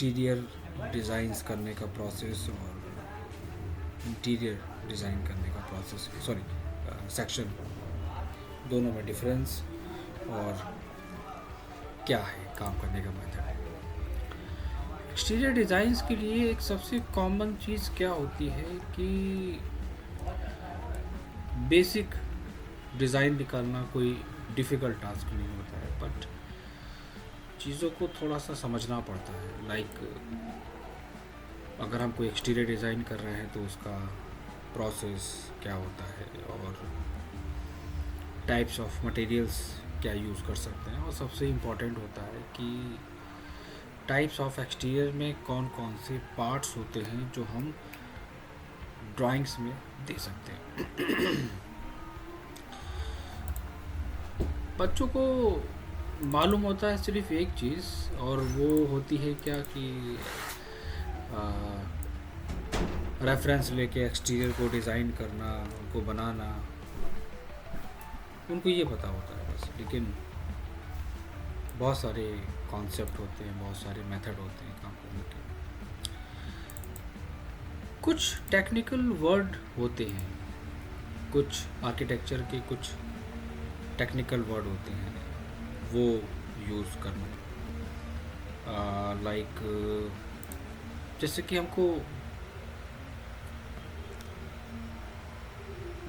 Exterior designs करने का process और इंटीरियर डिज़ाइन करने का प्रोसेस, सॉरी सेक्शन, दोनों में डिफरेंस और क्या है काम करने का मेथड। एक्सटीरियर डिज़ाइंस के लिए एक सबसे कॉमन चीज़ क्या होती है कि बेसिक डिज़ाइन निकालना कोई डिफ़िकल्ट टास्क नहीं होता है, बट चीज़ों को थोड़ा सा समझना पड़ता है। लाइक अगर हम कोई एक्सटीरियर डिज़ाइन कर रहे हैं तो उसका प्रोसेस क्या होता है और टाइप्स ऑफ मटेरियल्स क्या यूज़ कर सकते हैं, और सबसे इम्पॉर्टेंट होता है कि टाइप्स ऑफ एक्सटीरियर में कौन कौन से पार्ट्स होते हैं जो हम ड्राइंग्स में दे सकते हैं। बच्चों को मालूम होता है सिर्फ एक चीज़, और वो होती है क्या कि रेफरेंस लेके एक्सटीरियर को डिज़ाइन करना, उनको बनाना, उनको ये पता होता है बस। लेकिन बहुत सारे कॉन्सेप्ट होते हैं, बहुत सारे मेथड होते हैं काम करने के। कुछ टेक्निकल वर्ड होते हैं, कुछ आर्किटेक्चर के कुछ टेक्निकल वर्ड होते हैं, वो यूज़ करना। लाइक जैसे कि हमको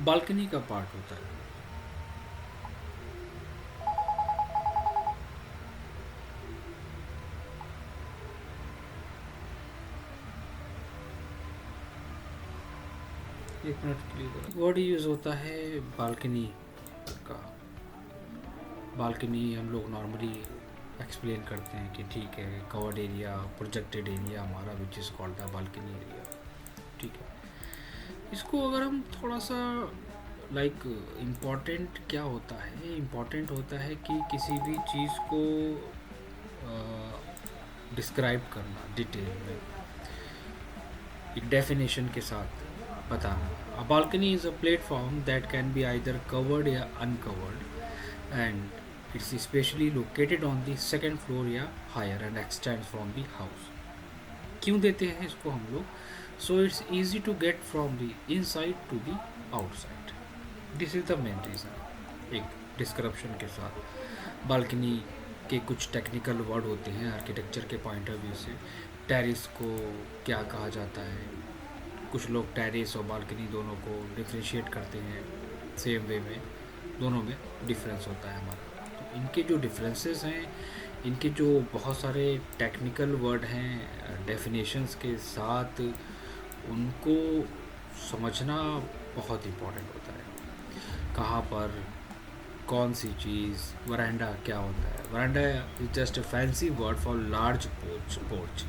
बालकनी का पार्ट होता है, एक मिनट प्लीज। वर्ड यूज़ होता है बालकनी का। बालकनी हम लोग नॉर्मली एक्सप्लेन करते हैं कि ठीक है, कवर्ड एरिया, प्रोजेक्टेड एरिया हमारा विच is called the balcony area. ठीक है, इसको अगर हम थोड़ा सा लाइक इम्पॉर्टेंट क्या होता है, इम्पॉर्टेंट होता है कि किसी भी चीज़ को डिस्क्राइब करना डिटेल में, एक डेफिनेशन के साथ बताना। A balcony is a platform that can be either covered या uncovered, and it's especially located on the second floor या higher and extends from the house. क्यों देते हैं इसको हम लोग? So it's easy to get from the inside to the outside. This is the main reason. एक description के साथ। बालकनी के कुछ टेक्निकल वर्ड होते हैं आर्किटेक्चर के पॉइंट ऑफ व्यू से। टेरेस को क्या कहा जाता है, कुछ लोग टेरेस और बालकनी दोनों को डिफ्रेंशिएट करते हैं सेम वे में, दोनों में डिफरेंस होता है हमारा। तो इनके जो डिफरेंसेस हैं, इनके जो बहुत सारे टेक्निकल वर्ड हैं डेफिनेशंस के साथ, उनको समझना बहुत इम्पोर्टेंट होता है। कहाँ पर कौन सी चीज़, वरांडा क्या होता है? Veranda is just a fancy word for large porch.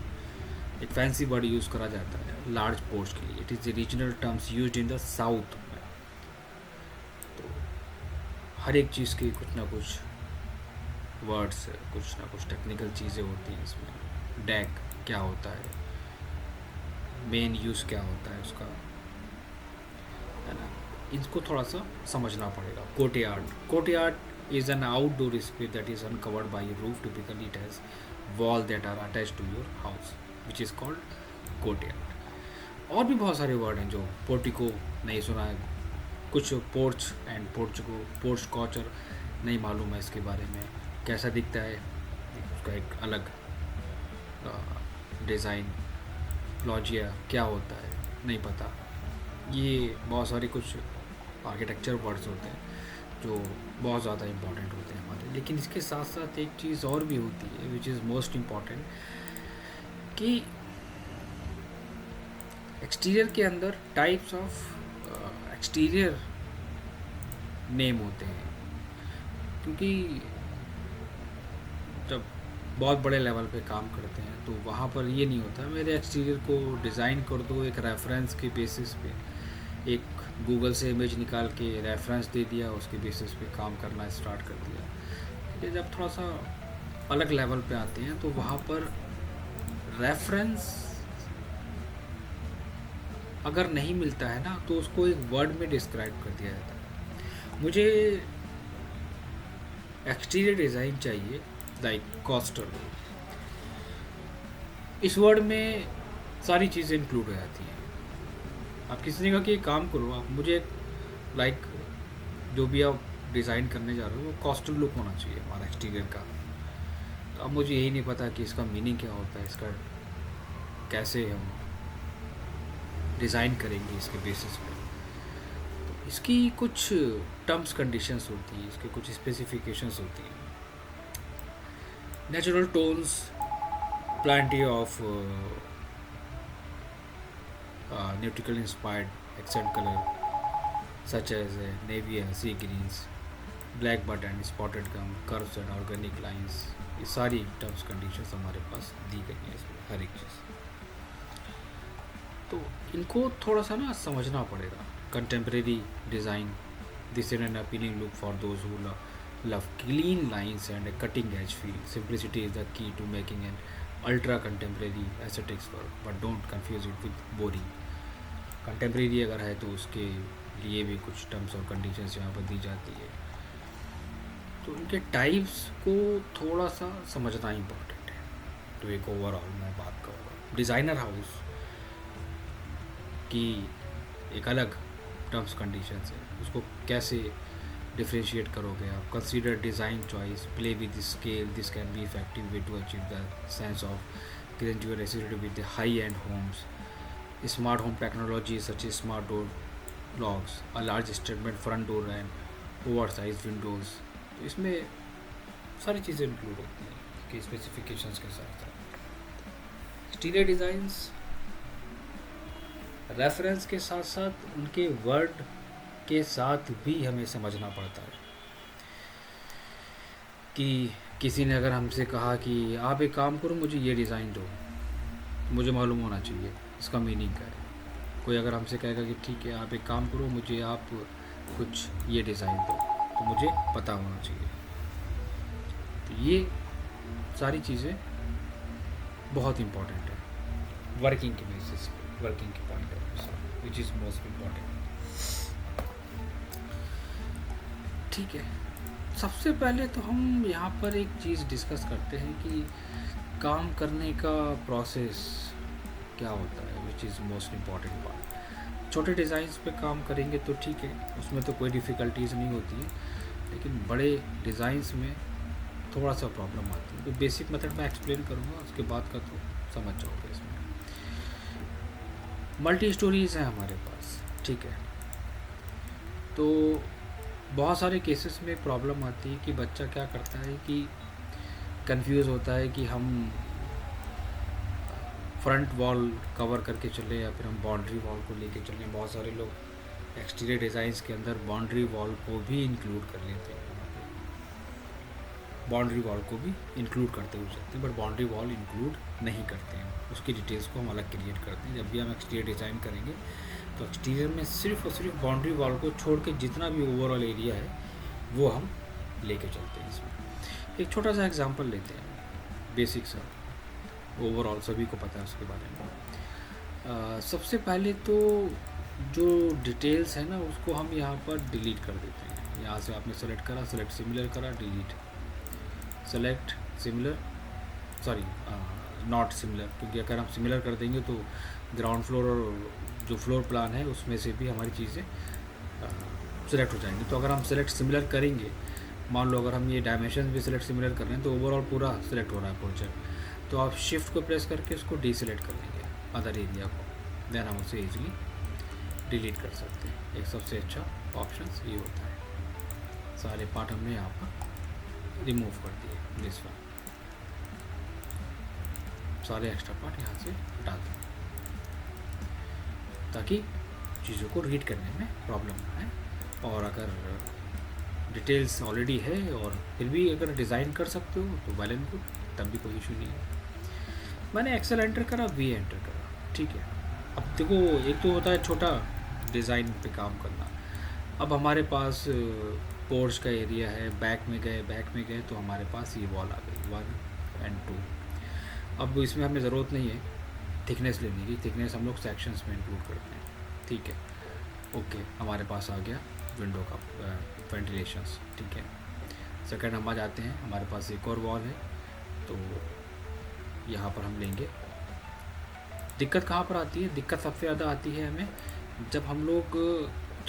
एक फैंसी वर्ड यूज़ करा जाता है लार्ज पोर्च के लिए। It is the regional terms used in the south में। तो हर एक चीज़ की कुछ ना कुछ वर्ड्स, कुछ ना कुछ टेक्निकल चीज़ें होती हैं इसमें। डेक क्या होता है, मेन यूज़ क्या होता है उसका, है ना, इसको थोड़ा सा समझना पड़ेगा। Courtyard is an outdoor space that is uncovered by a roof. Typically it has wall that are attached to your house which is called courtyard. और भी बहुत सारे वर्ड हैं जो पोर्टिको नहीं सुना है, कुछ पोर्च एंड पोर्च कॉचर नहीं मालूम है इसके बारे में, कैसा दिखता है, उसका एक अलग डिज़ाइन। लॉजिया क्या होता है नहीं पता। ये बहुत सारे कुछ आर्किटेक्चर वर्ड्स होते हैं जो बहुत ज़्यादा इम्पॉर्टेंट होते हैं हमारे। लेकिन इसके साथ साथ एक चीज़ और भी होती है विच इज़ मोस्ट इम्पॉर्टेंट, कि एक्सटीरियर के अंदर टाइप्स ऑफ एक्सटीरियर नेम होते हैं। क्योंकि जब बहुत बड़े लेवल पे काम करते हैं तो वहाँ पर ये नहीं होता मेरे एक्सटीरियर को डिज़ाइन कर दो एक रेफरेंस के बेसिस पे, एक गूगल से इमेज निकाल के रेफरेंस दे दिया, उसके बेसिस पे काम करना स्टार्ट कर दिया। लेकिन जब थोड़ा सा अलग लेवल पे आते हैं तो वहाँ पर रेफरेंस अगर नहीं मिलता है ना, तो उसको एक वर्ड में डिस्क्राइब कर दिया जाता है। मुझे एक्सटीरियर डिज़ाइन चाहिए लाइक कॉस्टर। इस वर्ड में सारी चीज़ें इंक्लूड हो जाती हैं। आप किसी ने कहा कि एक काम करो, आप मुझे लाइक जो भी आप डिज़ाइन करने जा रहे हो वो कॉस्टल लुक होना चाहिए हमारा एक्सटीरियर का। तो अब मुझे यही नहीं पता कि इसका मीनिंग क्या होता है, इसका कैसे हम डिज़ाइन करेंगे इसके बेसिस पे। तो इसकी कुछ टर्म्स कंडीशंस होती हैं, इसके कुछ स्पेसिफिकेशंस होती हैं। Natural tones, plenty of nautical inspired accent color such as navy and sea greens, black button, spotted gum, curves and organic lines, ये सारी टर्म्स कंडीशंस हमारे पास दी गई हैं इसमें हर एक चीज़। तो इनको थोड़ा सा ना समझना पड़ेगा। Contemporary design, this is an appealing look for those who love clean lines and a cutting edge feel. Simplicity is the key to making an ultra contemporary aesthetics work, but don't confuse it with boring. Contemporary अगर है तो उसके लिए भी कुछ terms और conditions यहाँ पर दी जाती है। तो इनके टाइप्स को थोड़ा सा समझना इम्पोर्टेंट है। तो एक ओवरऑल मैं बात करूँगा डिज़ाइनर हाउस की एक अलग टर्म्स कंडीशंस है, उसको कैसे डिफ्रेंशिएट करोगे आप। Consider design choice, play with scale, this can be effective way to achieve the sense of grandeur associated with the high end homes. Smart home technology such as smart door locks, a large statement front door and oversize windows. तो इसमें सारी चीज़ें include होती हैं कि specifications के साथ। Exterior designs reference के साथ साथ उनके वर्ड के साथ भी हमें समझना पड़ता है कि किसी ने अगर हमसे कहा कि आप एक काम करो, मुझे ये डिज़ाइन दो, मुझे मालूम होना चाहिए इसका मीनिंग क्या है। कोई अगर हमसे कहेगा कि ठीक है आप एक काम करो, मुझे आप कुछ ये डिज़ाइन दो, तो मुझे पता होना चाहिए। तो ये सारी चीज़ें बहुत इम्पॉर्टेंट है वर्किंग के बेसिस पे, वर्किंग के पॉइंट ऑफ व्यू से, विच इज़ मोस्ट इम्पॉर्टेंट। ठीक है, सबसे पहले तो हम यहाँ पर एक चीज़ डिस्कस करते हैं कि काम करने का प्रोसेस क्या होता है, which is most important part. छोटे डिज़ाइंस पे काम करेंगे तो ठीक है, उसमें तो कोई डिफ़िकल्टीज़ नहीं होती है, लेकिन बड़े डिज़ाइंस में थोड़ा सा प्रॉब्लम आती है। तो बेसिक मेथड मैं एक्सप्लेन करूँगा, उसके बाद का तो समझ जाओगे इसमें। मल्टी स्टोरीज़ हैं हमारे पास, ठीक है। तो बहुत सारे केसेस में प्रॉब्लम आती है कि बच्चा क्या करता है कि कंफ्यूज होता है कि हम फ्रंट वॉल कवर करके चले या फिर हम बाउंड्री वॉल को लेके चलें। बहुत सारे लोग एक्सटीरियर डिज़ाइंस के अंदर बाउंड्री वॉल को भी इंक्लूड कर लेते हैं, बाउंड्री वॉल को भी इंक्लूड करते हुए चलते हैं, बट बाउंड्री वॉल इंक्लूड नहीं करते हैं। उसकी डिटेल्स को हम अलग क्रिएट करते हैं। जब भी हम एक्सटीरियर डिज़ाइन करेंगे तो एक्सटीरियर में सिर्फ और सिर्फ बाउंड्री वॉल को छोड़ के जितना भी ओवरऑल एरिया है वो हम लेके चलते हैं। इसमें एक छोटा सा एग्जांपल लेते हैं, बेसिक सा, ओवरऑल सभी को पता है उसके बारे में। सबसे पहले तो जो डिटेल्स है ना उसको हम यहाँ पर डिलीट कर देते हैं। यहाँ से आपने सेलेक्ट करा, सेलेक्ट सिमिलर करा, delete, select similar, sorry not similar, क्योंकि अगर हम सिमिलर कर देंगे तो ग्राउंड फ्लोर और जो फ्लोर प्लान है उसमें से भी हमारी चीज़ें सिलेक्ट हो जाएंगी। तो अगर हम सेलेक्ट सिमिलर करेंगे, मान लो अगर हम ये डायमेंशन भी सिलेक्ट सिमिलर कर रहे हैं तो ओवरऑल पूरा सिलेक्ट हो रहा है प्रोजेक्ट। तो आप शिफ्ट को प्रेस करके उसको डीसिलेक्ट कर लेंगे अदर एरिया को, देन हम उसे ईजिली डिलीट कर सकते हैं। एक सबसे अच्छा ऑप्शन ये होता है। सारे पार्ट हमने यहाँ पर रिमूव कर दिए, दिस वन, सारे एक्स्ट्रा पार्ट यहाँ से हटा दें ताकि चीज़ों को रीड करने में प्रॉब्लम ना आए। और अगर डिटेल्स ऑलरेडी है और फिर भी अगर डिज़ाइन कर सकते हो तो वेल एंड गुड, तब भी कोई इशू नहीं है। मैंने एक्सेल एंटर करा, वी एंटर करा, ठीक है। अब देखो, एक तो होता है छोटा डिज़ाइन पे काम करना। अब हमारे पास पोर्च का एरिया है, बैक में गए तो हमारे पास ये वॉल आ गई 1 और 2। अब इसमें हमें ज़रूरत नहीं है थिकनेस लेने की, थिकनेस हम लोग सेक्शंस में इंक्लूड करते हैं, ठीक है। ओके, हमारे पास आ गया विंडो का वेंटिलेशंस, ठीक है। सेकंड हम आ जाते हैं, हमारे पास एक और वॉल है, तो यहाँ पर हम लेंगे दिक्कत कहाँ पर आती है? दिक्कत सबसे ज़्यादा आती है हमें जब हम लोग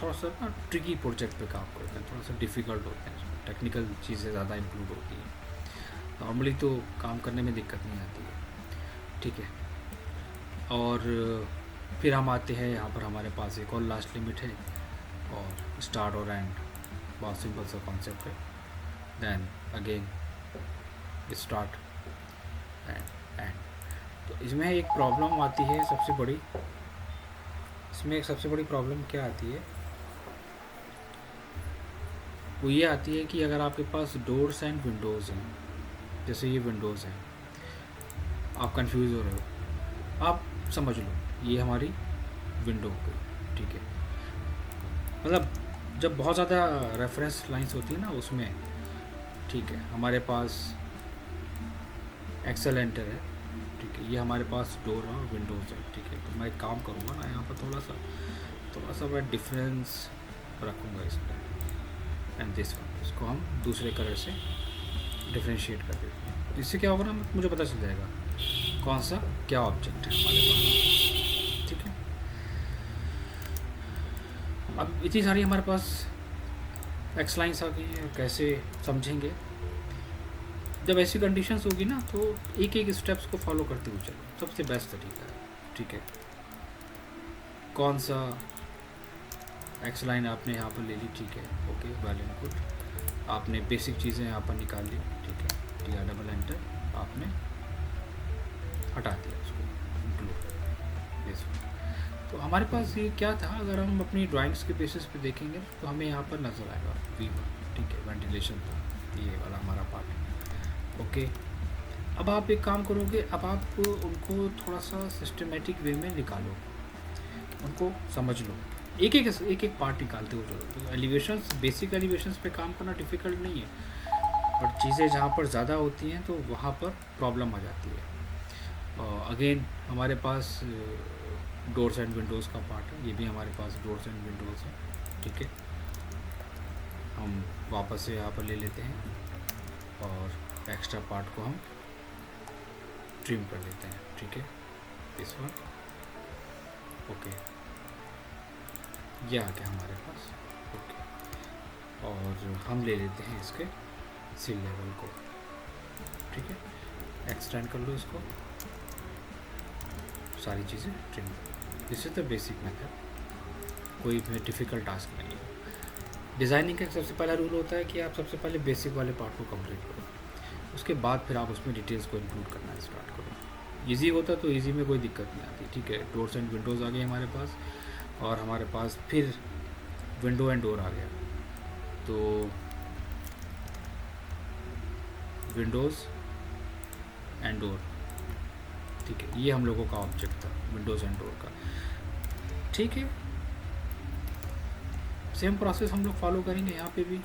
थोड़ा सा ना ट्रिकी प्रोजेक्ट पे काम करते हैं, थोड़ा सा डिफ़िकल्ट होते हैं, उसमें टेक्निकल चीज़ें ज़्यादा इंक्लूड होती हैं। नॉर्मली तो काम करने में दिक्कत नहीं आती है, ठीक है। और फिर हम आते हैं यहाँ पर, हमारे पास एक और लास्ट लिमिट है, और स्टार्ट और एंड बहुत सिंपल सा कॉन्सेप्ट है। देन अगेन स्टार्ट एंड तो इसमें एक प्रॉब्लम आती है सबसे बड़ी। इसमें एक सबसे बड़ी प्रॉब्लम क्या आती है, वो ये आती है कि अगर आपके पास डोर्स एंड विंडोज़ हैं, जैसे ये विंडोज़ हैं, आप कंफ्यूज हो रहे हो, आप समझ लो ये हमारी विंडो हो गई, ठीक है। मतलब जब बहुत ज़्यादा रेफरेंस लाइंस होती है ना उसमें, ठीक है, हमारे पास एक्सेल एंटर है, ठीक है, ये हमारे पास डोर और विंडोज़ है, ठीक है। तो मैं एक काम करूँगा ना, यहाँ पर थोड़ा सा मैं डिफरेंस रखूँगा इसमें, एंड दिस वन, इसको हम दूसरे कलर से डिफ्रेंशिएट कर देते हैं। इससे क्या होगा ना, मुझे पता चल जाएगा कौन सा क्या ऑब्जेक्ट है हमारे पास, ठीक है। अब इतनी सारी हमारे पास एक्स लाइन्स आ गई हैं, कैसे समझेंगे? जब ऐसी कंडीशंस होगी ना, तो एक एक स्टेप्स को फॉलो करते हुए चलो, सबसे बेस्ट तरीका है, ठीक है। कौन सा एक्स लाइन आपने यहाँ पर ले ली, ठीक है, ओके, वेल एंड गुड। आपने बेसिक चीज़ें यहाँ पर निकाल ली, ठीक है, टी डबल एंटर, आपने हटा दिया उसको, इंक्लूड दिस। तो हमारे पास ये क्या था, अगर हम अपनी ड्राइंग्स के बेसिस पे देखेंगे तो हमें यहाँ पर नज़र आएगा V1, ठीक है, वेंटिलेशन था ये वाला हमारा पार्ट, ओके। अब आप एक काम करोगे, अब आप उनको थोड़ा सा सिस्टमेटिक वे में निकालो, उनको समझ लो, एक एक पार्ट निकालते हो चलो। तो एलिवेशंस, बेसिक एलिवेशंस पे काम करना डिफ़िकल्ट नहीं है, बट चीज़ें जहाँ पर ज़्यादा होती हैं तो वहाँ पर प्रॉब्लम आ जाती है। अगेन हमारे पास डोर्स एंड विंडोज़ का पार्ट है, ये भी हमारे पास डोर्स एंड विंडोज़ है, ठीक है। हम वापस से यहाँ पर ले लेते हैं और एक्स्ट्रा पार्ट को हम ट्रिम कर देते हैं, ठीक है, दिस वन, ओके, ये आ गया हमारे पास, ओके। और हम ले लेते हैं इसके सिल लेवल को, ठीक है, एक्सटेंड कर लो इसको, सारी चीज़ें trim. This is the basic method, कोई डिफ़िकल्ट टास्क नहीं है। डिज़ाइनिंग का सबसे पहला रूल होता है कि आप सबसे पहले बेसिक वाले पार्ट को कंप्लीट करो, उसके बाद फिर आप उसमें डिटेल्स को इंक्लूड करना स्टार्ट करो। ईजी होता तो ईजी में कोई दिक्कत नहीं आती, ठीक है। डोर्स एंड विंडोज़ आ गए हमारे पास, और हमारे पास फिर विंडो एंड डोर आ गया। तो विंडोज़ एंड डोर, ठीक है, ये हम लोगों का ऑब्जेक्ट था, विंडोज़ एंड डोर का, ठीक है। सेम प्रोसेस हम लोग फॉलो करेंगे यहाँ पे भी,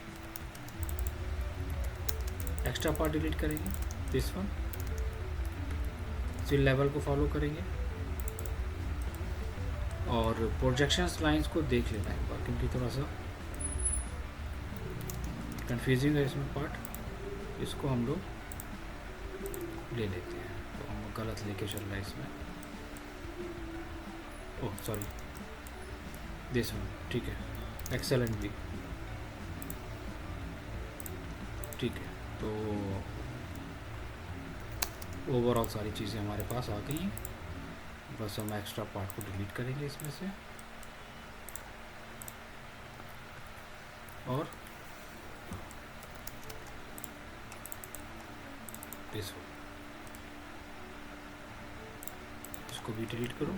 एक्स्ट्रा पार्ट डिलीट करेंगे, दिस वन, सिल लेवल को फॉलो करेंगे, और प्रोजेक्शंस लाइंस को देख लेना एक बार, क्योंकि थोड़ा सा कंफ्यूजिंग है इसमें पार्ट, इसको हम लोग ले लेते हैं। तो हम गलत लेके चल रहे हैं इसमें, ओह सॉरी, दिस वन, ठीक है, एक्सेलेंट भी, ठीक है। तो ओवरऑल सारी चीज़ें हमारे पास आ गई हैं, बस हम एक्स्ट्रा पार्ट को डिलीट करेंगे इसमें से, और इसको भी डिलीट करो,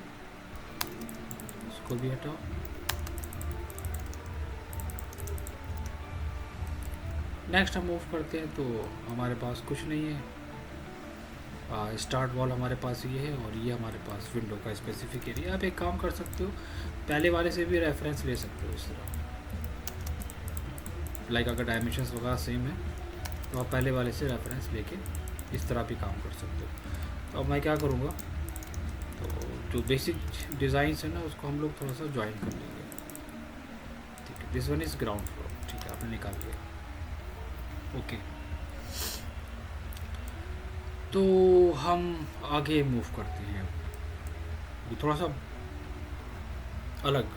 इसको भी हटाओ, नेक्स्ट हम मूव करते हैं। तो हमारे पास कुछ नहीं है, स्टार्ट वॉल हमारे पास ये है, और ये हमारे पास विंडो का स्पेसिफिक एरिया। आप एक काम कर सकते हो, पहले वाले से भी रेफरेंस ले सकते हो इस तरह, लाइक अगर डायमेंशंस वगैरह सेम है तो आप पहले वाले से रेफरेंस लेके इस तरह भी काम कर सकते हो। तो अब मैं क्या करूँगा, तो जो बेसिक डिज़ाइंस है ना उसको हम लोग थोड़ा सा ज्वाइन कर लेंगे, ठीक है। This one is ground floor, ठीक है, आपने निकाल लिया, ओके। तो हम आगे मूव करते हैं। ये थोड़ा सा अलग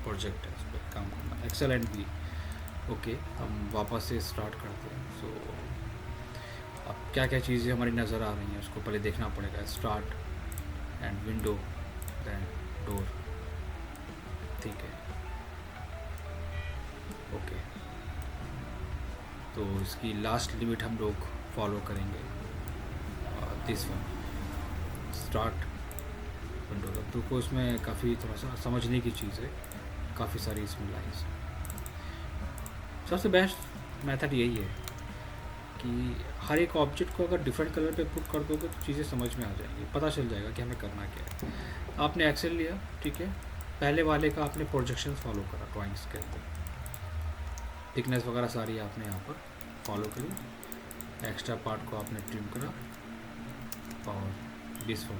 प्रोजेक्ट है, इस पर काम करना। Excel and we. ओके, हम वापस से स्टार्ट करते हैं। सो अब क्या क्या चीज़ें हमारी नज़र आ रही हैं उसको पहले देखना पड़ेगा। Start and window than door, ठीक है। ओके, तो इसकी लास्ट लिमिट हम लोग फॉलो करेंगे, दिस वन, स्टार्ट विंडो। तो को इसमें काफ़ी थोड़ा सा समझने की चीज़ है, काफ़ी सारी इसमें लाइन्स हैं। सबसे बेस्ट मेथड यही है कि हर एक ऑब्जेक्ट को अगर डिफरेंट कलर पे पुट कर दोगे तो चीज़ें समझ में आ जाएंगी, पता चल जाएगा कि हमें करना क्या है। आपने एक्सेल लिया, ठीक है, पहले वाले का आपने प्रोजेक्शंस फॉलो करा ड्राइंग्स के अंदर, थिकनेस वगैरह सारी आपने यहाँ पर फॉलो करी, एक्स्ट्रा पार्ट को आपने ट्रिम करा और दिस वन।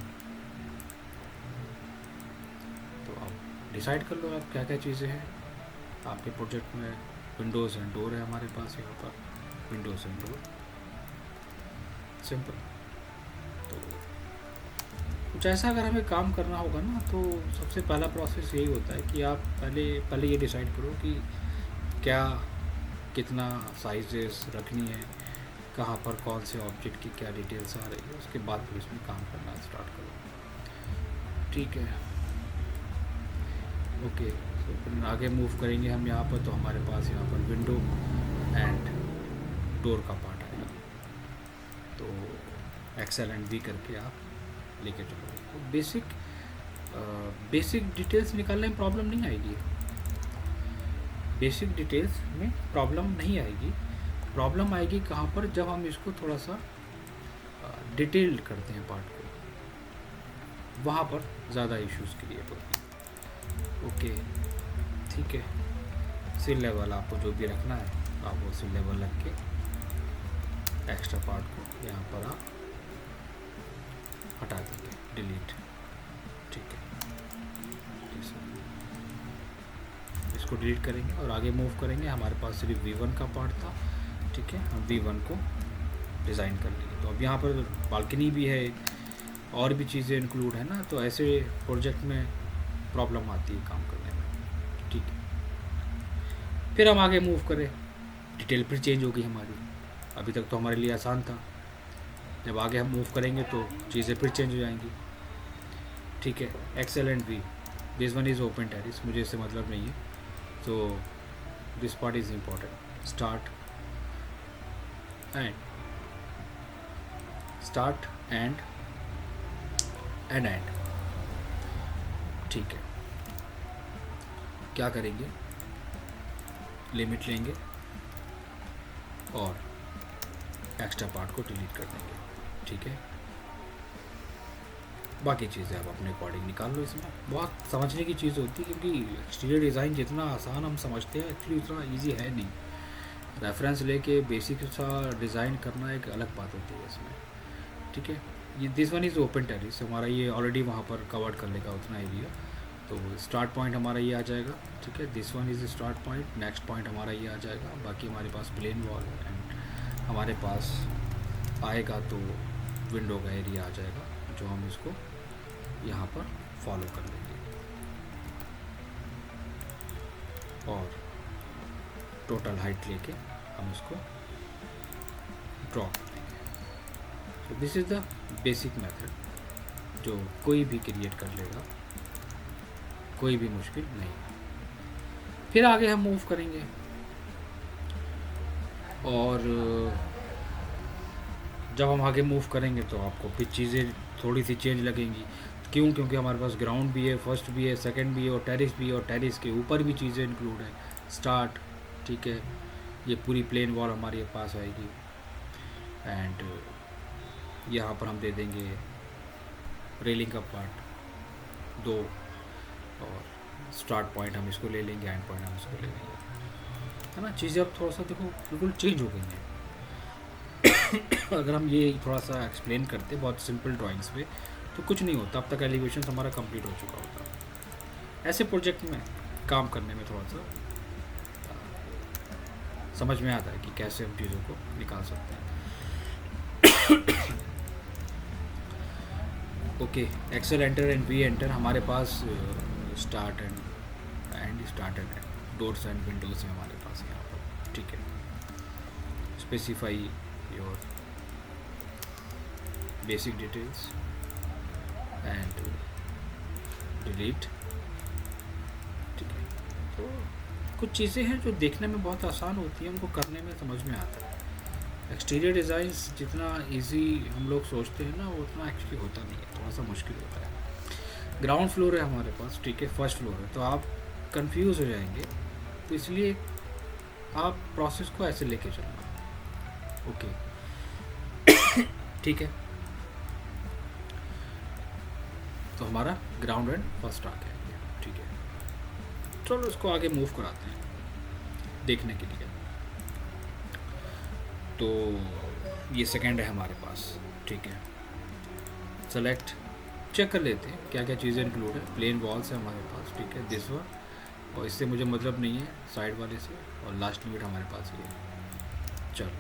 तो आप डिसाइड कर लो आप क्या क्या चीज़ें हैं आपके प्रोजेक्ट में। विंडोज़ एंड डोर है हमारे पास यहाँ पर, विंडोज़ एंड डोर, सिंपल। तो कुछ ऐसा अगर हमें काम करना होगा ना, तो सबसे पहला प्रोसेस यही होता है कि आप पहले ये डिसाइड करो कि क्या कितना साइजेस रखनी है, कहाँ पर कौन से ऑब्जेक्ट की क्या डिटेल्स आ रही है, उसके बाद फिर इसमें काम करना स्टार्ट करो, ठीक है। ओके, तो फिर आगे मूव करेंगे हम यहाँ पर। तो हमारे पास यहाँ पर विंडो एंड डोर का पार्ट आएगा। तो एक्सेल एंड वी करके आप लेके चलोगे तो बेसिक डिटेल्स निकालने में प्रॉब्लम नहीं आएगी। बेसिक डिटेल्स में प्रॉब्लम नहीं आएगी। प्रॉब्लम आएगी कहाँ पर, जब हम इसको थोड़ा सा डिटेल्ड करते हैं पार्ट को, वहाँ पर ज़्यादा इश्यूज़ क्रिएट होती हैं। ओके, ठीक है। सिल लेवल आपको जो भी रखना है आप वो सिल लेवल रख के एक्स्ट्रा पार्ट को यहाँ पर आप हटा देंगे, डिलीट, ठीक है। इसको डिलीट करेंगे और आगे मूव करेंगे। हमारे पास सिर्फ V1 का पार्ट था, ठीक है, हम V1 को डिज़ाइन कर लेंगे। तो अब यहाँ पर बालकनी भी है, और भी चीज़ें इंक्लूड है ना, तो ऐसे प्रोजेक्ट में प्रॉब्लम आती है काम करने में, ठीक है। फिर हम आगे मूव करें, डिटेल फिर चेंज होगी हमारी। अभी तक तो हमारे लिए आसान था, जब आगे हम मूव करेंगे तो चीज़ें फिर चेंज हो जाएंगी, ठीक है। Excel and we, this one is open terrace, मुझे इससे मतलब नहीं है, तो this part is important. Start and and, ठीक है। क्या करेंगे, लिमिट लेंगे और एक्स्ट्रा पार्ट को डिलीट कर देंगे, ठीक है। बाकी चीज़ें आप अपने अकॉर्डिंग निकाल लो। इसमें बहुत समझने की चीज़ होती है, क्योंकि एक्सटीरियर डिज़ाइन जितना आसान हम समझते हैं एक्चुअली उतना इजी है नहीं। रेफरेंस लेके बेसिक सा डिज़ाइन करना एक अलग बात होती है इसमें, ठीक है। ये this one is open terrace, हमारा ये ऑलरेडी वहाँ पर कवर कर लेगा उतना एरिया। तो स्टार्ट पॉइंट हमारा ये आ जाएगा, ठीक है। This one is start point, next point हमारा ये आ जाएगा। बाकी हमारे पास प्लेन वॉल एंड हमारे पास आएगा तो विंडो का एरिया आ जाएगा, जो हम इसको यहाँ पर फॉलो कर लेंगे और टोटल हाइट लेके हम इसको ड्रॉ कर लेंगे। तो this is the basic method, जो कोई भी क्रिएट कर लेगा, कोई भी मुश्किल नहीं। फिर आगे हम मूव करेंगे और जब हम आगे मूव करेंगे तो आपको फिर चीज़ें थोड़ी सी चेंज लगेंगी। क्यों? क्योंकि हमारे पास ग्राउंड भी है, फर्स्ट भी है, सेकंड भी है और टेरिस भी है, और टेरिस के ऊपर भी चीज़ें इंक्लूड है। स्टार्ट, ठीक है, ये पूरी प्लेन वॉल हमारे पास आएगी एंड यहाँ पर हम दे देंगे रेलिंग का पार्ट 2 और स्टार्ट पॉइंट हम इसको ले लेंगे, एंड पॉइंट हम इसको ले लेंगे, है ना। चीज़ें अब थोड़ा सा देखो बिल्कुल चेंज हो गई हैं। अगर हम ये थोड़ा सा एक्सप्लेन करते बहुत सिंपल ड्राइंग्स पे तो कुछ नहीं होता, अब तक एलिवेशन हमारा कंप्लीट हो चुका होता। ऐसे प्रोजेक्ट में काम करने में थोड़ा सा समझ में आता है कि कैसे हम चीज़ों को निकाल सकते हैं। Okay, excel enter and we enter हमारे पास start and start and doors and windows है हमारे पास यहाँ पर, ठीक है। Specify your basic details and delete, ठीक है। तो कुछ चीज़ें हैं जो देखने में बहुत आसान होती हैं, उनको करने में समझ में आता है। एक्सटीरियर डिज़ाइंस जितना इजी हम लोग सोचते हैं ना, वो उतना एक्चुअली होता नहीं है, थोड़ा सा मुश्किल होता है। ग्राउंड फ्लोर है हमारे पास, ठीक है, फर्स्ट फ्लोर है, तो आप कंफ्यूज हो जाएंगे, तो इसलिए आप प्रोसेस को ऐसे लेके चलना। ओके ठीक है, तो हमारा ग्राउंड एंड फर्स्ट आ गया, ठीक है। चलो इसको आगे मूव कराते हैं देखने के लिए। तो ये सेकंड है हमारे पास, ठीक है। सेलेक्ट, चेक कर लेते हैं क्या क्या चीज़ें इंक्लूड है। प्लेन वॉल्स है हमारे पास, ठीक है, दिस वन, और इससे मुझे मतलब नहीं है साइड वाले से, और लास्ट लिमिट हमारे पास ये है। चलो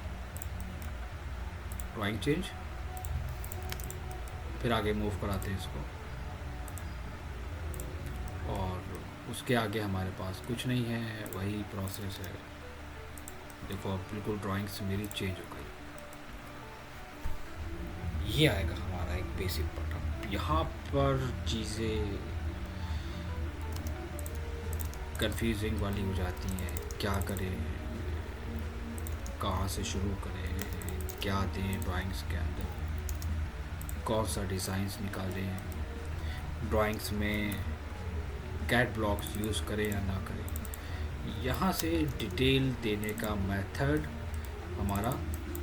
ड्राइंग चेंज, फिर आगे मूव कराते हैं इसको, और उसके आगे हमारे पास कुछ नहीं है, वही प्रोसेस है। देखो अब बिल्कुल ड्राइंग्स मेरी चेंज हो गई। ये आएगा हमारा एक बेसिक पैटर्न। यहाँ पर चीज़ें कंफ्यूजिंग वाली हो जाती हैं, क्या करें, कहाँ से शुरू करें, क्या दें ड्राइंग्स के अंदर, कौन सा डिज़ाइंस निकालें, ड्राइंग्स में कैट ब्लॉक्स यूज़ करें या ना करें। यहाँ से डिटेल देने का मेथड हमारा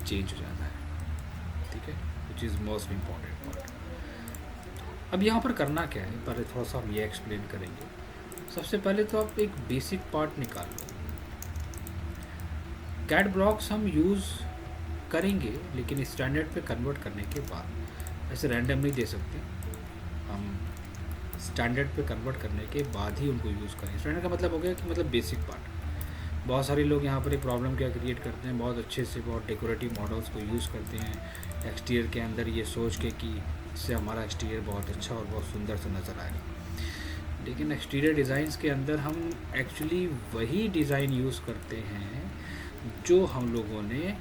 चेंज हो जाता है, ठीक है, which is most important part. अब यहाँ पर करना क्या है, पहले थोड़ा सा हम ये एक्सप्लेन करेंगे। सबसे पहले तो आप एक बेसिक पार्ट निकाल लो। कैट ब्लॉक्स हम यूज़ करेंगे, लेकिन स्टैंडर्ड पे कन्वर्ट करने के बाद, ऐसे रैंडम नहीं दे सकते हम, स्टैंडर्ड पे कन्वर्ट करने के बाद ही उनको यूज़ करें। स्टैंडर्ड का मतलब हो गया कि मतलब बेसिक पार्ट। बहुत सारे लोग यहाँ पर एक प्रॉब्लम क्या क्रिएट करते हैं, बहुत अच्छे से बहुत डेकोरेटिव मॉडल्स को यूज़ करते हैं एक्सटीरियर के अंदर, ये सोच के कि इससे हमारा एक्सटीरियर बहुत अच्छा और बहुत सुंदर से नज़र आएगा। लेकिन एक्सटीरियर डिज़ाइंस के अंदर हम एक्चुअली वही डिज़ाइन यूज़ करते हैं जो हम लोगों ने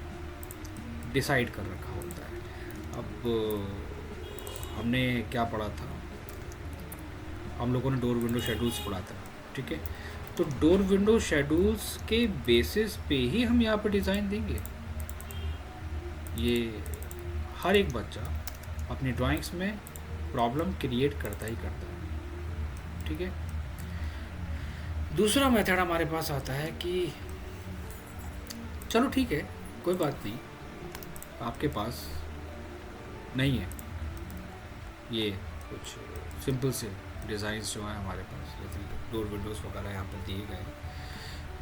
डिसाइड कर रखा होता है। अब हमने क्या पढ़ा था, हम लोगों ने डोर विंडो शेड्यूल्स पढ़ा था, ठीक है। तो डोर विंडो शेड्यूल्स के बेसिस पे ही हम यहाँ पर डिज़ाइन देंगे। ये हर एक बच्चा अपनी ड्राइंग्स में प्रॉब्लम क्रिएट करता ही करता है, ठीक है। दूसरा मेथड हमारे पास आता है कि चलो ठीक है, कोई बात नहीं, आपके पास नहीं है ये कुछ सिंपल से डिज़ाइंस जो हैं हमारे पास, जैसे डोर विंडोज़ वगैरह यहाँ पर दिए गए हैं।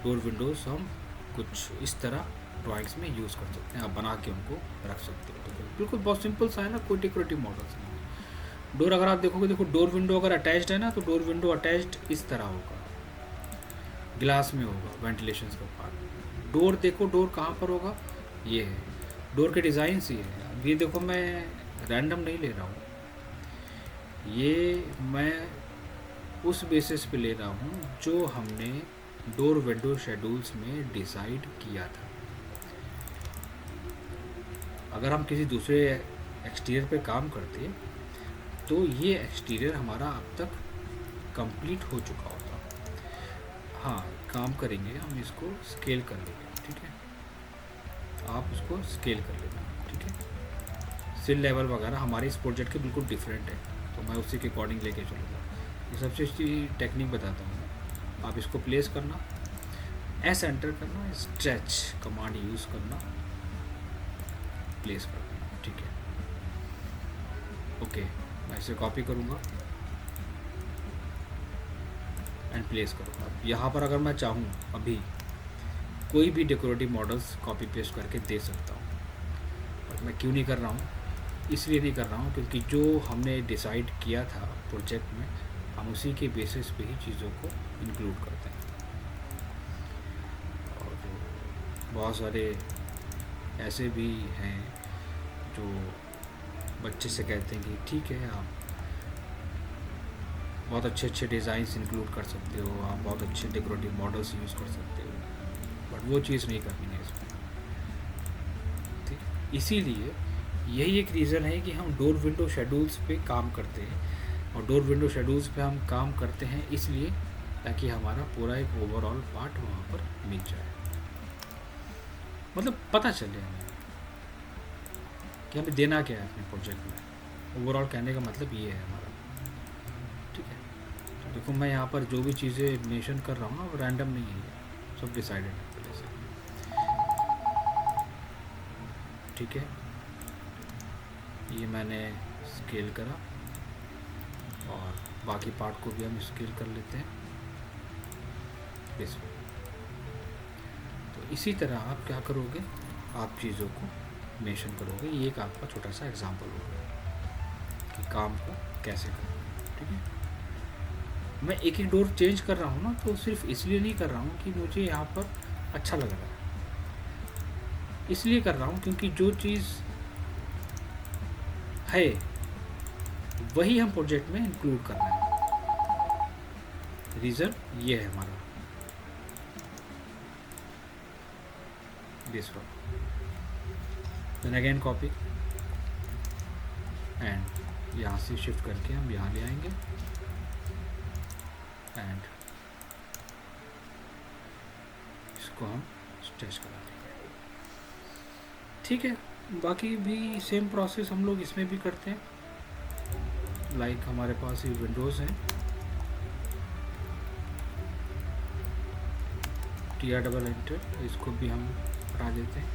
डोर विंडोज़ हम कुछ इस तरह ड्राइंग्स में यूज़ कर सकते हैं, आप बना के उनको रख सकते हो। तो बिल्कुल बहुत सिंपल सा है ना, कोई डेकोरेटिव मॉडल्स नहीं। डोर अगर आप देखोगे, देखो डोर विंडो अगर अटैच्ड है ना, तो डोर विंडो अटैच्ड इस तरह होगा, ग्लास में होगा, वेंटिलेशन का पार्ट। डोर देखो, डोर कहाँ पर होगा, ये है डोर के डिज़ाइन ये है। अब ये देखो, मैं रैंडम नहीं ले रहा हूँ, ये मैं उस बेसिस पे ले रहा हूँ जो हमने डोर विंडो शेड्यूल्स में डिसाइड किया था। अगर हम किसी दूसरे एक्सटीरियर पे काम करते तो ये एक्सटीरियर हमारा अब तक कंप्लीट हो चुका होता। हाँ, काम करेंगे हम, इसको स्केल कर लेंगे, ठीक है, आप उसको स्केल कर लेना, ठीक है। सिल लेवल वगैरह हमारे इस प्रोजेक्ट के बिल्कुल डिफरेंट है, तो मैं उसी के अकॉर्डिंग लेके चलूँगा। ये सबसे अच्छी टेक्निक बताता हूँ, आप इसको प्लेस करना, एस एंटर करना, स्ट्रेच कमांड यूज़ करना, प्लेस करना, ठीक है। ओके, मैं इसे कॉपी करूँगा एंड प्लेस करूँगा। यहाँ पर अगर मैं चाहूँ अभी कोई भी डेकोरेटिव मॉडल्स कॉपी पेस्ट करके दे सकता हूँ, और मैं क्यों नहीं कर रहा हूँ, इसलिए नहीं कर रहा हूँ क्योंकि जो हमने डिसाइड किया था प्रोजेक्ट में, हम उसी के बेसिस पे ही चीज़ों को इंक्लूड करते हैं। और बहुत सारे ऐसे भी हैं जो बच्चे से कहते हैं कि ठीक है, आप बहुत अच्छे अच्छे डिज़ाइंस इंक्लूड कर सकते हो, आप बहुत अच्छे डेकोरेटिव मॉडल्स यूज़ कर सकते हो, बट वो चीज़ नहीं करनी है इसमें। ठीक, इसीलिए यही एक रीज़न है कि हम डोर विंडो शेड्यूल्स पे काम करते हैं, और डोर विंडो शेड्यूल्स पे हम काम करते हैं इसलिए ताकि हमारा पूरा एक ओवरऑल पार्ट वहाँ पर मिल जाए, मतलब पता चले हमें कि हमें देना क्या है अपने प्रोजेक्ट में। ओवरऑल कहने का मतलब ये है हमारा। ठीक है, तो देखो मैं यहाँ पर जो भी चीज़ें मेंशन कर रहा हूँ ना वो रैंडम नहीं है, सब डिसाइडेड है पहले से। ठीक है, ये मैंने स्केल करा और बाकी पार्ट को भी हम स्केल कर लेते हैं इसमें। तो इसी तरह आप क्या करोगे, आप चीज़ों को मेंशन करोगे। ये एक आपका छोटा सा एग्जांपल हो गया कि काम को कैसे करना। ठीक है, मैं एक एक डोर चेंज कर रहा हूँ ना, तो सिर्फ इसलिए नहीं कर रहा हूँ कि मुझे यहाँ पर अच्छा लग रहा है, इसलिए कर रहा हूँ क्योंकि जो चीज़ है वही हम प्रोजेक्ट में इंक्लूड करना है। रीज़न ये है हमारा, this one. Then again copy and यहाँ से शिफ्ट करके हम यहाँ ले आएंगे एंड इसको हम स्ट्रेच करा देंगे। ठीक है, बाकी भी सेम प्रोसेस हम लोग इसमें भी करते हैं। लाइक हमारे पास ये विंडोज़ हैं, TR डबल एंटर, इसको भी हम हटा देते हैं।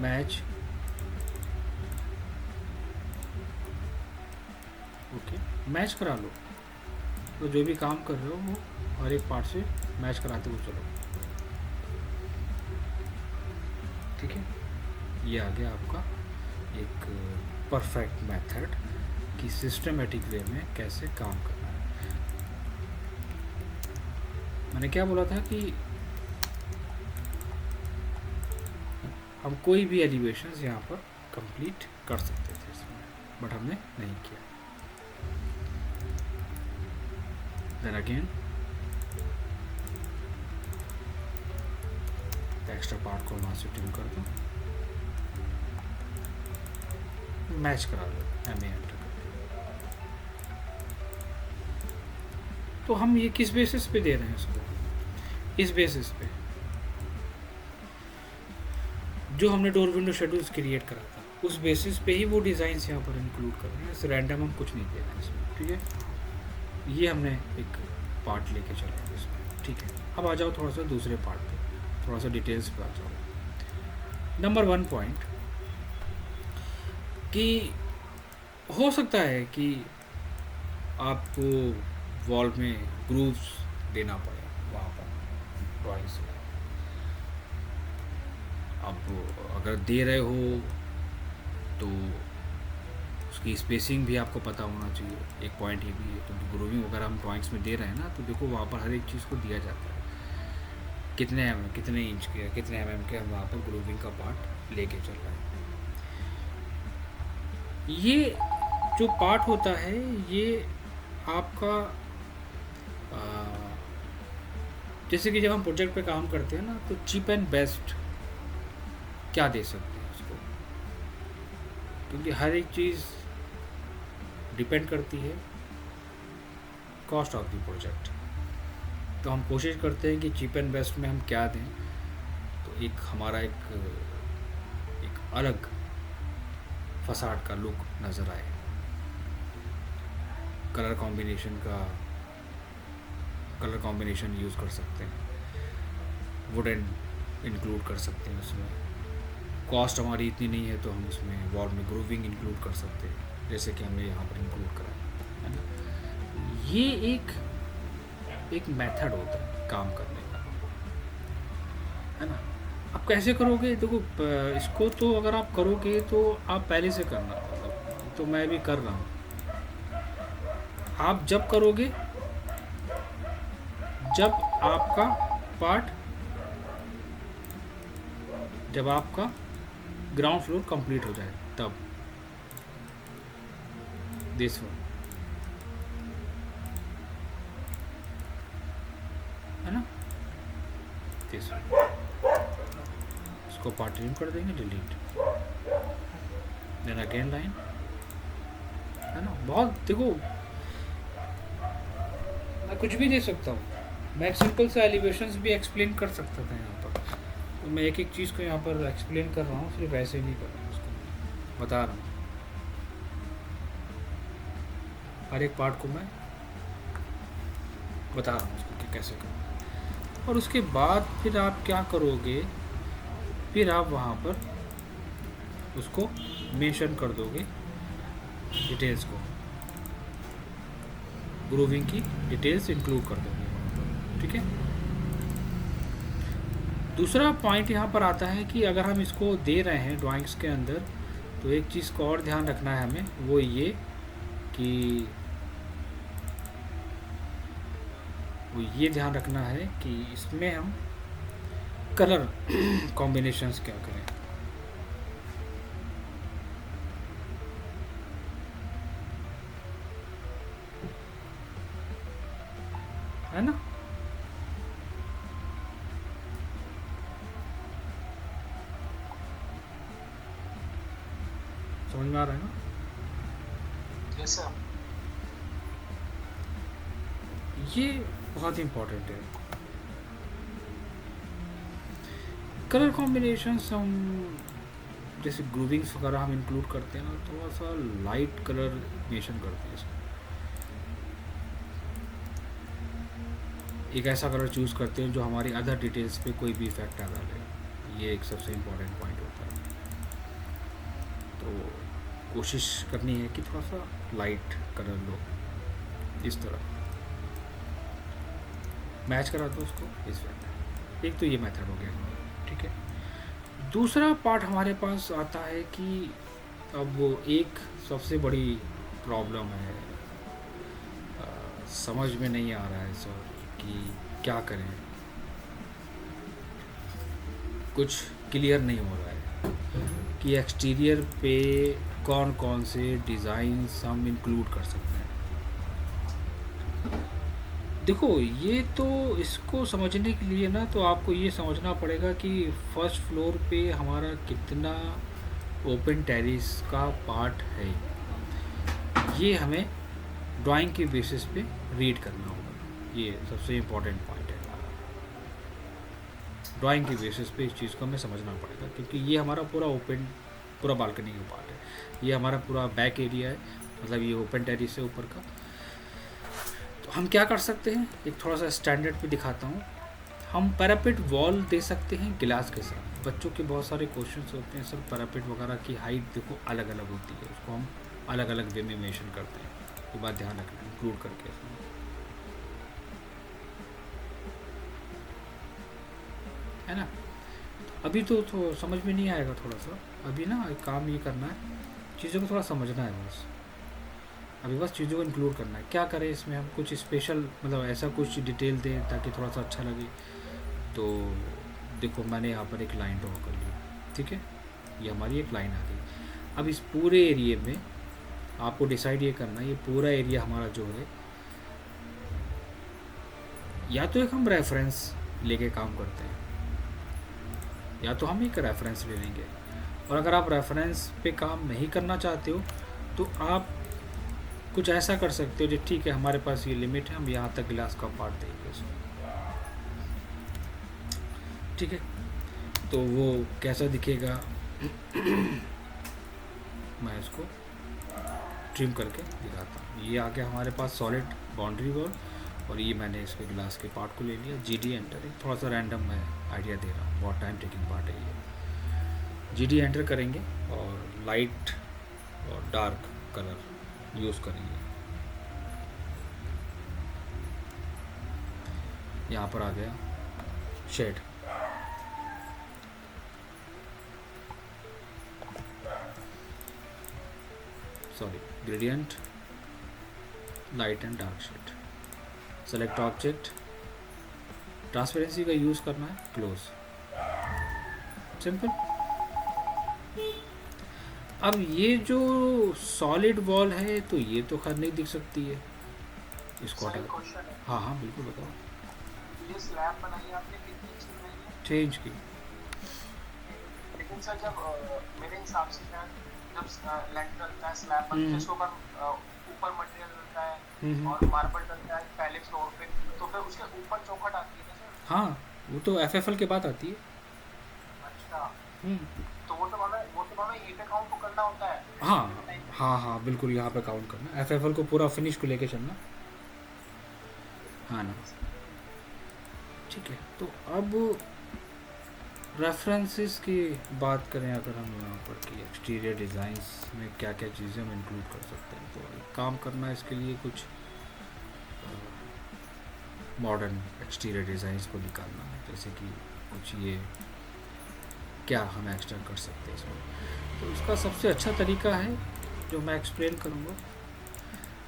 मैच, ओके, मैच करा लो, तो जो भी काम कर रहे हो वो हर एक पार्ट से मैच कराते हुए चलो। ठीक है, ये आ गया आपका एक परफेक्ट मेथड कि सिस्टमेटिक वे में कैसे काम करना है। मैंने क्या बोला था कि हम कोई भी एलिवेशंस यहाँ पर कंप्लीट कर सकते थे इसमें, बट हमने नहीं किया। देन अगेन एक्स्ट्रा पार्ट को वहाँ से ट्रिम कर दो, मैच करा लो, MA एंटर कर दो। तो हम ये किस बेसिस पे दे रहे हैं इसको, इस बेसिस पे जो हमने डोर विंडो शेड्यूल्स क्रिएट करा था उस बेसिस पे ही वो डिज़ाइंस यहाँ पर इंक्लूड कर रहे हैं, इस रैंडम हम कुछ नहीं दे रहे हैं इसमें। ठीक है, ये हमने एक पार्ट लेके चले हैं इसमें। ठीक है, अब आ जाओ थोड़ा सा दूसरे पार्ट पे, थोड़ा सा डिटेल्स पे आ जाओ। नंबर 1 पॉइंट कि हो सकता है कि आपको वॉल में ग्रूव्स देना पड़े वहाँ पर ड्राइंग से। अब अगर दे रहे हो तो उसकी स्पेसिंग भी आपको पता होना चाहिए। एक पॉइंट ये भी है, तो ग्रूविंग अगर हम ड्राइंग्स में दे रहे हैं ना, तो देखो वहाँ पर हर एक चीज़ को दिया जाता है, कितने कितने इंच के, कितने mm के हम वहाँ पर ग्रूविंग का पार्ट लेके चल रहे हैं। ये जो पार्ट होता है ये आपका जैसे कि जब हम प्रोजेक्ट पे काम करते हैं ना, तो चीप एंड बेस्ट क्या दे सकते हैं उसको, क्योंकि हर एक चीज़ डिपेंड करती है कॉस्ट ऑफ द प्रोजेक्ट। तो हम कोशिश करते हैं कि चीप एंड बेस्ट में हम क्या दें, तो एक हमारा एक अलग फसाड का लुक नज़र आए। कलर कॉम्बिनेशन यूज़ कर सकते हैं, वुडन इंक्लूड कर सकते हैं उसमें। कॉस्ट हमारी इतनी नहीं है तो हम उसमें वॉल में ग्रूविंग इंक्लूड कर सकते हैं, जैसे कि हमने यहाँ पर इंक्लूड करा है ना। ये एक मेथड होता है काम करने का, है ना। आप कैसे करोगे, देखो इसको तो अगर आप करोगे तो आप पहले से करना, मतलब तो मैं भी कर रहा हूँ। आप जब करोगे जब आपका ग्राउंड फ्लोर कंप्लीट हो जाए, तब दिस वन दिस, इसको पार्ट रिमूव कर देंगे, डिलीट, देन अगेन लाइन, है ना। बहुत देखो, मैं कुछ भी दे सकता हूँ, मैं एक सिंपल से एलिवेशंस भी एक्सप्लेन कर सकता था यहाँ पर, तो मैं एक एक चीज़ को यहाँ पर एक्सप्लेन कर रहा हूँ, सिर्फ ऐसे नहीं कर रहा हूँ, उसको बता रहा हूँ, हर एक पार्ट को मैं बता रहा हूँ उसको कि कैसे करना। और उसके बाद फिर आप क्या करोगे, फिर आप वहाँ पर उसको मेंशन कर दोगे डिटेल्स को, ग्रूविंग की डिटेल्स इंक्लूड कर दोगे वहाँ पर, ठीक है। दूसरा पॉइंट यहाँ पर आता है कि अगर हम इसको दे रहे हैं ड्राइंग्स के अंदर, तो एक चीज़ को और ध्यान रखना है हमें, वो ये ध्यान रखना है कि इसमें हम कलर कॉम्बिनेशंस क्या करें, है ना। समझ में आ रहा है ना। Yes sir. ये बहुत इम्पोर्टेंट है। कलर कॉम्बिनेशंस हम जैसे ग्रूविंग्स वगैरह हम इंक्लूड करते हैं ना, थोड़ा सा लाइट कलर मेंशन करते हैं इसमें, एक ऐसा कलर चूज़ करते हैं जो हमारी अदर डिटेल्स पे कोई भी इफेक्ट ना डाले, ये एक सबसे इम्पोर्टेंट पॉइंट होता है। तो कोशिश करनी है कि थोड़ा सा लाइट कलर लो, इस तरह मैच करा दो उसको इस वक्त। एक तो ये मेथड हो गया, ठीक है। दूसरा पार्ट हमारे पास आता है कि अब वो एक सबसे बड़ी प्रॉब्लम है, समझ में नहीं आ रहा है सर कि क्या करें, कुछ क्लियर नहीं हो रहा है कि एक्सटीरियर पे कौन कौन से डिज़ाइंस हम इंक्लूड कर सकते हैं। देखो, ये तो इसको समझने के लिए ना, तो आपको ये समझना पड़ेगा कि फर्स्ट फ्लोर पे हमारा कितना ओपन टेरेस का पार्ट है, ये हमें ड्राइंग के बेसिस पे रीड करना होगा। ये सबसे इम्पोर्टेंट पॉइंट है हमारा, ड्राइंग के बेसिस पे इस चीज़ को हमें समझना पड़ेगा, क्योंकि ये हमारा पूरा बालकनी का पार्ट है, ये हमारा पूरा बैक एरिया है, मतलब ये ओपन टेरेस है ऊपर का। तो हम क्या कर सकते हैं, एक थोड़ा सा स्टैंडर्ड पे दिखाता हूँ। हम पैरापिट वॉल दे सकते हैं गिलास के साथ। बच्चों के बहुत सारे क्वेश्चंस होते हैं, सर पैरापिट वगैरह की हाइट देखो अलग अलग होती है, उसको हम अलग अलग वे में मेंशन करते हैं, ये बात ध्यान रखना, इंक्लूड करके इसमें, है ना। अभी तो समझ में नहीं आएगा थोड़ा सा, अभी ना एक काम ये करना है, चीज़ों को थोड़ा समझना है बस, अभी बस चीज़ों को इंक्लूड करना है। क्या करें इसमें हम, कुछ स्पेशल मतलब ऐसा कुछ डिटेल दें ताकि थोड़ा सा अच्छा लगे। तो देखो, मैंने यहाँ पर एक लाइन ड्रॉ कर ली, ठीक है, ये हमारी एक लाइन आ गई। अब इस पूरे एरिए में आपको डिसाइड ये करना है, ये पूरा एरिया हमारा जो है, या तो एक हम रेफरेंस लेके काम करते हैं, या तो हम एक रेफरेंस ले लेंगे, और अगर आप रेफरेंस पे काम नहीं करना चाहते हो तो आप कुछ ऐसा कर सकते हो जो, ठीक है हमारे पास ये लिमिट है, हम यहाँ तक गिलास का पार्ट देंगे उसको, ठीक है। तो वो कैसा दिखेगा मैं इसको ट्रिम करके दिखाता हूँ। ये आ गया हमारे पास सॉलिड बाउंड्री वॉल, और ये मैंने इसके गिलास के पार्ट को ले लिया, GD एंटर, थोड़ा सा रैंडम मैं आइडिया दे रहा हूँ, बहुत टाइम टेकिंग पार्ट है ये। GD एंटर करेंगे और लाइट और डार्क कलर यूज़ करेंगे। यहाँ पर आ गया shade, sorry gradient, light and dark shade, select object, transparency का यूज़ करना है, क्लोज, सिंपल। अब ये जो सॉलिड वॉल है तो ये तो खैर नहीं दिख सकती है, इसको हटा। हाँ हाँ बिल्कुल, बताओ। ये स्लैब बनाई आपने कितनी इंच की बनाई है? चेंज की। लेकिन सर जब मेरे हिसाब से शायद जब लेंटर डलता है, स्लैब बनती है, हम्म। उसके ऊपर ऊपर मटेरियल डलता है हम्म। और मार्बल डलता है पहले फ्लोर पे, तो फिर उसके ऊपर चौखट आती है ना सर? हाँ, वो तो एफएफएल के बाद आती है। अच्छा। हम्म। तो वो तो हमें यहीं पे काउंट करना होता है हाँ एस्टिमेटेड टाइम पे? हाँ हाँ, बिल्कुल यहाँ पे काउंट करना, एफएफएल को पूरा फिनिश को लेके चलना। हाँ ना। ठीक है सर। ठीक है, तो अब रेफरेंसेस की बात करें अगर हम यहाँ पर कि एक्सटीरियर डिज़ाइंस में क्या क्या चीज़ें हम इंक्लूड कर सकते हैं, तो एक काम करना है इसके लिए कुछ मॉडर्न एक्सटीरियर डिज़ाइंस को निकालना है, जैसे कि कुछ ये क्या हम एक्सट्रा कर सकते हैं इसमें। तो इसका सबसे अच्छा तरीका है जो मैं एक्सप्लेन करूँगा,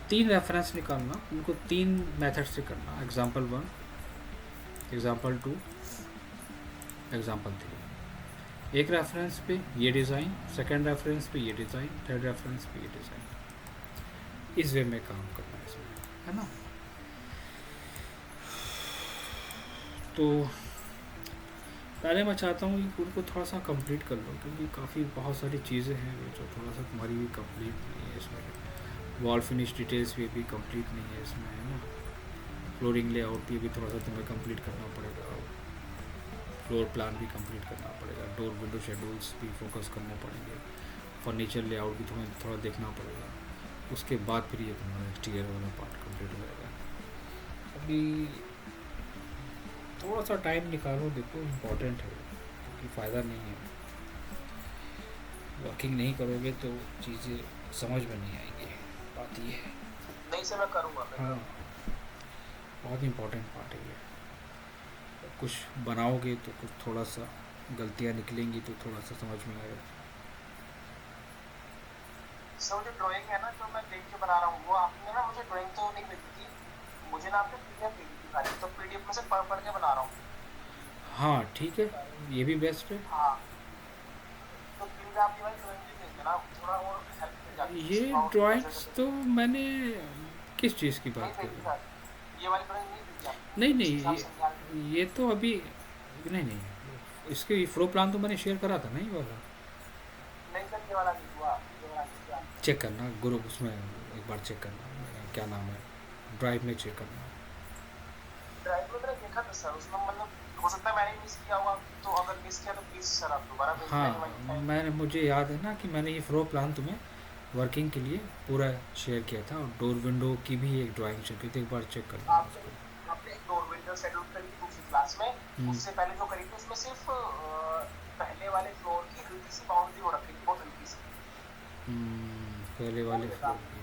3 रेफरेंस निकालना, उनको 3 मेथड से करना, एग्जांपल 1, एग्जांपल 2, एग्जांपल 3। एक रेफरेंस पे ये डिज़ाइन, सेकंड रेफरेंस पे ये डिज़ाइन, थर्ड रेफरेंस पे ये डिज़ाइन, इस वे में काम करना है इसमें, है ना। तो पहले मैं चाहता हूँ कि उनको थोड़ा सा कंप्लीट कर लो, क्योंकि काफ़ी बहुत सारी चीज़ें हैं जो थोड़ा सा तुम्हारी भी कंप्लीट नहीं है इसमें। वॉल फिनिश डिटेल्स भी कंप्लीट नहीं है इसमें, है ना। फ्लोरिंग लेआउट भी थोड़ा सा तुम्हें कंप्लीट करना पड़ेगा, फ्लोर प्लान भी कंप्लीट करना पड़ेगा, डोर विंडो शेड्यूल्स भी फोकस करने पड़ेंगे, फर्नीचर लेआउट भी तुम्हें थोड़ा देखना पड़ेगा। उसके बाद फिर ये तुम्हारा एक्सटीरियर वाला पार्ट कंप्लीट हो जाएगा। अभी थोड़ा सा टाइम निकालो, देखो इम्पोर्टेंट है, क्योंकि फ़ायदा नहीं है, वर्किंग नहीं करोगे तो चीज़ें समझ में नहीं आएंगी, बात ये है। नहीं सर, मैं करूँगा, मैं हाँ, करूँगा। बहुत इम्पोर्टेंट पार्ट है ये। कुछ बनाओगे तो कुछ थोड़ा सा गलतियाँ निकलेंगी तो थोड़ा सा समझ में आएगा। सर जो ड्राइंग है ना, जो मैं देख के बना रहा हूँ, वो आपने ना मुझे ड्राइंग तो नहीं भेजी थी, मुझे ना आपने पीडीएफ भेजी थी सारी, तो पीडीएफ में से पढ़ पढ़ के बना रहा हूँ। हाँ ठीक है, ये भी बेस्ट है। हाँ, तो प्लीज आप ये वाली ड्राइंग भी भेज देना, थोड़ा और हेल्प मिल जाती है ये किसी बाउंड्री कैसे ड्राइंग्स कैसे। तो मैंने किस चीज़ की नहीं बात कर भेजी रहे सर, हो? ये वाली ड्राइंग नहीं भेजी आपने, नहीं जिसके नहीं, साथ समझा रहे थे। ये तो अभी नहीं नहीं, इसके फ्लो प्लान तो मैंने शेयर करा था ना, ये वाला। नहीं सर, ये वाला नहीं हुआ, ये वाला नहीं किया। चेक करना ग्रुप उसमें, एक बार चेक करना, क्या नाम है, ड्राइव में चेक करना। ड्राइव में मैंने देखा था सर, उसमें मतलब हो सकता है मैंने मिस किया हुआ, तो अगर मिस किया तो प्लीज सर आप दोबारा भेज देना ये वाली हाँ, फाइल। मैंने, मुझे याद है ना कि मैंने ये फ्लो प्लान तुम्हें वर्किंग के लिए पूरा शेयर किया था, और डोर विंडो की भी एक ड्राइंग शेयर की थी, एक बार चेक कर लेना आपने उसको। आपने एक डोर विंडो शेड्यूल करी थी दूसरी क्लास में, हम्म। उससे पहले जो करी थी उसमें सिर्फ पहले वाले फ्लोर की हल्की सी बाउंड्री हो रखी थी, बहुत हल्की सी। पहले वो वाले मुझे फ्लोर काम। की।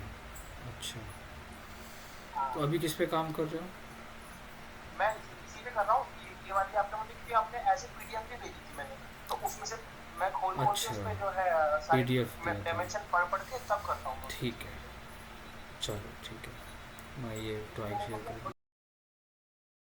अच्छा, तो हाँ, अभी किस पे काम कर रहे हो? मैं इसी पे कर रहा हूँ, ये वाली आपने मुझे, क्योंकि आपने ऐसे पीडीएफ भी भेजी थी मैंने, तो उसमें से मैं खोल खोल के अच्छा, उसमें जो है सारी पीडीएफ दिया था। डायमेंशन पढ़ पढ़ के तब करता हूँ मैं उसको। ठीक है, चलो ठीक है, मैं ये ड्राइंग शेयर तो करूँगा।